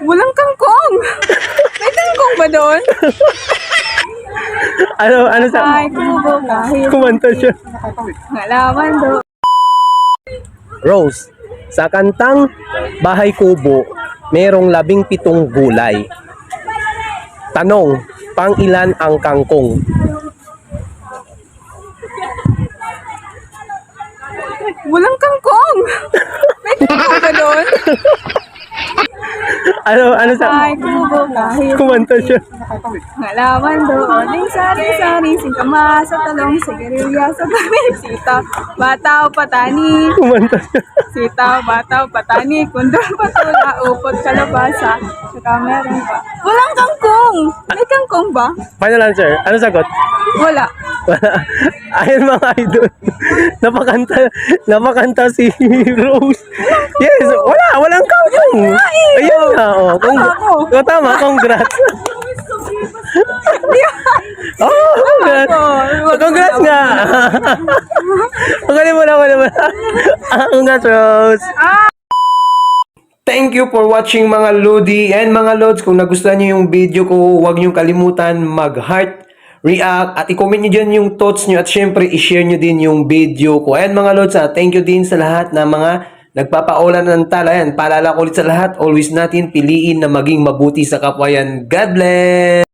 Walang kangkong. May kangkong ba doon? Ano sa... Ay, kubo kahit Kumanta siya. ngalaman doon. Rose, sa kantang Bahay Kubo, merong 17 gulay. Tanong, pang ilan ang kangkong? Walang kangkong. May kangkong ba doon? Ano sa... Ay, kubo kahit Kumanta siya. ngalaman doon. Ding sari-sari, singkama sa talong, sigarilya sa talim, sitaw, bataw, patani. Kumanta siya. Sitaw, bataw, patani, kundol, patula, upot, kalabasa. Saka meron pa. Walang kangkong! May kangkong ba? Final answer. Ano sagot? Wala. Wala. Ayun mga idol. Napakanta si Rose. Yes, walang kangkong. Ayun nga, oh. Oh, tama, congrats. Oh, congrats. Congrats nga. Magaling mo na. Congrats, Rose. Thank you for watching mga Lodi and mga Lods. Kung nagustuhan niyo yung video ko, huwag niyo kalimutan mag-heart, react, at i-comment niyo dyan yung thoughts niyo at syempre i-share niyo din yung video ko. And mga Lods, thank you din sa lahat na mga nagpapaulan ng tala. Yan, paalala ko ulit sa lahat, always natin piliin na maging mabuti sa kapwa yan. God bless!